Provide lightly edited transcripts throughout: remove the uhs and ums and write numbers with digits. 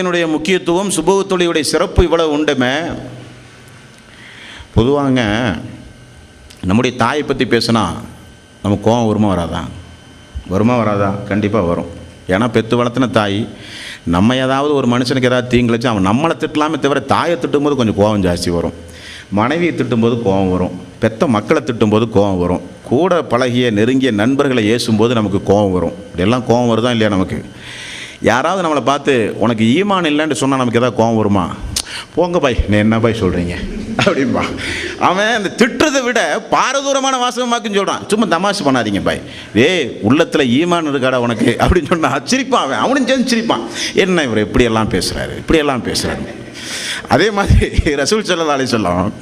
என்னுடைய முக்கியத்துவம், சுபஹ் தொழுகையுடைய சிறப்பு இவ்வளவு உண்டுமே. பொதுவாங்க நம்முடைய தாயை பற்றி பேசினா நமக்கு கோபம் வருமா வராதா? கண்டிப்பாக வரும். ஏன்னா பெற்று வளர்த்தின தாய் நம்ம ஏதாவது ஒரு மனுஷனுக்கு ஏதாவது தீங்கிழிச்சு அவன் நம்மளை திட்டலாமே தவிர தாயை திட்டும்போது கொஞ்சம் கோபம் ஜாஸ்தி வரும். மனைவியை திட்டும்போது கோபம் வரும். பெற்ற மக்களை திட்டும்போது கோபம் வரும். கூட பழகிய நெருங்கிய நண்பர்களை ஏசும்போது நமக்கு கோபம் வரும். இப்படியெல்லாம் கோபம் வருதா இல்லையா? நமக்கு யாராவது நம்மளை பார்த்து உனக்கு ஈமான் இல்லைன்னு சொன்னால் நமக்கு எதாவது கோபம் வருமா? போங்க பாய், நீ என்ன பாய் சொல்கிறீங்க அப்படின்பா. அவன் அந்த திட்டுறதை விட பாரதூரமான வாசகமாக்குன்னு சொல்கிறான். சும்மா தமாஷ் பண்ணாதீங்க பாய், உள்ளத்தில் ஈமான் இருக்காடா உனக்கு அப்படின்னு சொன்னால் சிரிப்பான். அவனும் சேர்ந்து சிரிப்பான். என்ன இவர் இப்படியெல்லாம் பேசுகிறாரு. அதே மாதிரி ரசூல் ஸல்லல்லாஹு அலைஹி வஸல்லம்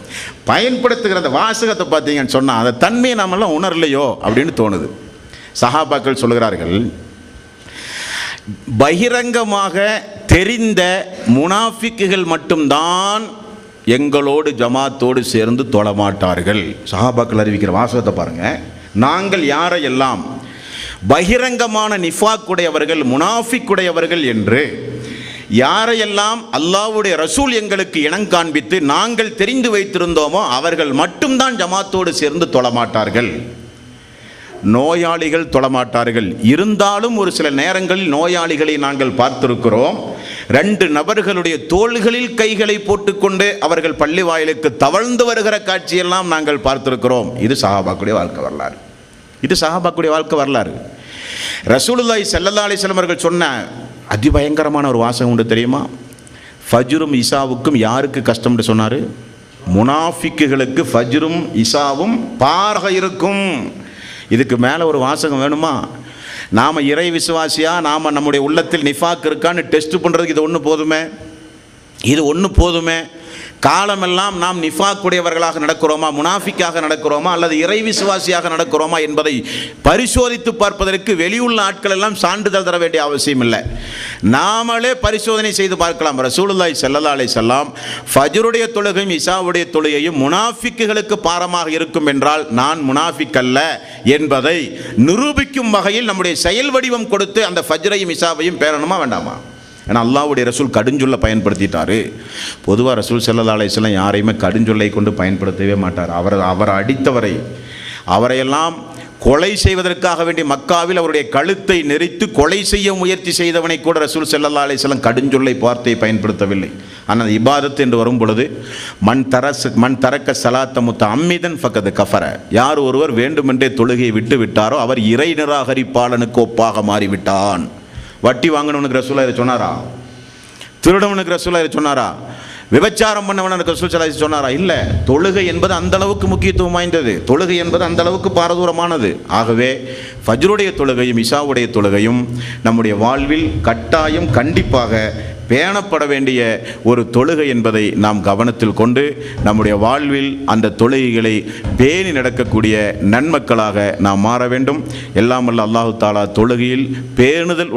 பயன்படுத்துகிற அந்த வாசகத்தை பார்த்தீங்கன்னு சொன்னால் அந்த தன்மையை நாமெல்லாம் உணரலையோ அப்படின்னு தோணுது. சஹாபாக்கள் சொல்கிறார்கள், பகிரங்கமாக தெரிந்த முனாஃபிக்குகள் மட்டும்தான் எங்களோடு ஜமாத்தோடு சேர்ந்து தொழமாட்டார்கள். சஹாபாக்கள் அறிவிக்கிற வாசகத்தை பாருங்க. நாங்கள் யாரையெல்லாம் பகிரங்கமான நிஃபாக் உடையவர்கள், முனாஃபிக் உடையவர்கள் என்று யாரையெல்லாம் அல்லாஹ்வுடைய ரசூல் எங்களுக்கு இனங்காண்பித்து நாங்கள் தெரிந்து வைத்திருந்தோமோ அவர்கள் மட்டும்தான் ஜமாத்தோடு சேர்ந்து தொழமாட்டார்கள். நோயாளிகள் தொழமாட்டார்கள். இருந்தாலும் ஒரு சில நேரங்களில் நோயாளிகளை நாங்கள் பார்த்திருக்கிறோம். 2 நபர்களுடைய தோள்களில் கைகளை போட்டுக்கொண்டு அவர்கள் பள்ளி வாயிலுக்கு தவழ்ந்து வருகிற காட்சியெல்லாம் நாங்கள் பார்த்திருக்கிறோம். இது சஹாபாக்குடைய வாழ்க்கை வரலாறு. ரசூலுல்லாஹி ஸல்லல்லாஹு அலைஹி வஸல்லம் அவர்கள் சொன்ன அதிபயங்கரமான ஒரு வாசகம் உண்டு தெரியுமா? ஃபஜ்ரும் இசாவுக்கும் யாருக்கு கஷ்டம்னு சொன்னார்? முனாஃபிக்குகளுக்கு ஃபஜ்ரும் இசாவும் பாராக இருக்கும். இதுக்கு மேலே ஒரு வாசகம் வேணுமா? நாம் இறை விசுவாசியா, நாம் நம்முடைய உள்ளத்தில் நிஃபாக் இருக்கான்னு டெஸ்ட் பண்ணுறதுக்கு இது ஒன்று போதுமே. காலமெல்லாம் நாம் நிஃபாக் உடையவர்களாக நடக்கிறோமா, முனாஃபிக்காக நடக்கிறோமா, அல்லது இறை விசுவாசியாக நடக்கிறோமா என்பதை பரிசோதித்து பார்ப்பதற்கு வெளியுள்ள ஆட்கள் எல்லாம் சான்றிதழ் தர வேண்டிய அவசியம் இல்லை. நாமளே பரிசோதனை செய்து பார்க்கலாம். ரசூலுல்லாஹி ஸல்லல்லாஹு அலைஹி வஸல்லம் ஃபஜ்ருடைய தொழுகையும் இசாவுடைய தொழுகையும் முனாஃபிக்குகளுக்கு பாரமாக இருக்கும் என்றால் நான் முனாஃபிக் அல்ல என்பதை நிரூபிக்கும் வகையில் நம்முடைய செயல் வடிவம் கொடுத்து அந்த ஃபஜ்ரையும் இசாவையும் பேரணுமா வேண்டாமா? ஏன்னா அல்லாஹ்வுடைய ரசூல் கடுஞ்சொல்லை பயன்படுத்திட்டார். பொதுவாக ரசூல் ஸல்லல்லாஹு அலைஹி வஸல்லம் யாரையுமே கடுஞ்சொல்லை கொண்டு பயன்படுத்தவே மாட்டார். அவர் அடித்தவரை, அவரையெல்லாம் கொலை செய்வதற்காக வேண்டிய மக்காவில் அவருடைய கழுத்தை நெரித்து கொலை செய்ய முயற்சி செய்தவனை கூட ரசூல் ஸல்லல்லாஹு அலைஹி வஸல்லம் கடுஞ்சொல்லை வார்த்தையை பயன்படுத்தவில்லை. ஆனால் இபாதத் என்று வரும் பொழுது மன் தரக்க ஸலாத்த முத்தஅம்மிதன் ஃபக்கத் கஃபர, யார் ஒருவர் வேண்டுமென்றே தொழுகையை விட்டு விட்டாரோ அவர் இறை நிராகரிப்பாளனுக்கு ஒப்பாக மாறிவிட்டான். வட்டி வாங்கினவனுக்கு ரசூலுல்லாஹி இதை சொன்னாரா? திருடவனுக்கு ரசூலுல்லாஹி இதை சொன்னாரா? விபச்சாரம் பண்ணவனுக்கு ரசூல் ஸல்லல்லாஹு அலைஹி வஸல்லம் சொன்னாரா? இல்லை. தொழுகை என்பது அந்த அளவுக்கு முக்கியத்துவம் வாய்ந்தது. தொழுகை என்பது அந்த அளவுக்கு பாரதூரமானது. ஆகவே ஃபஜ்ருடைய தொழுகையும் இஷாவுடைய தொழுகையும் நம்முடைய வாழ்வில் கட்டாயம் கண்டிப்பாக பேணப்பட வேண்டிய ஒரு தொழுகை என்பதை நாம் கவனத்தில் கொண்டு நம்முடைய வாழ்வில் அந்த தொழுகைகளை பேணி நடக்கக்கூடிய நன்மக்களாக நாம் மாற வேண்டும். எல்லாம் வல்ல அல்லாஹ் தஆலா தொழுகையில் பேணுதல்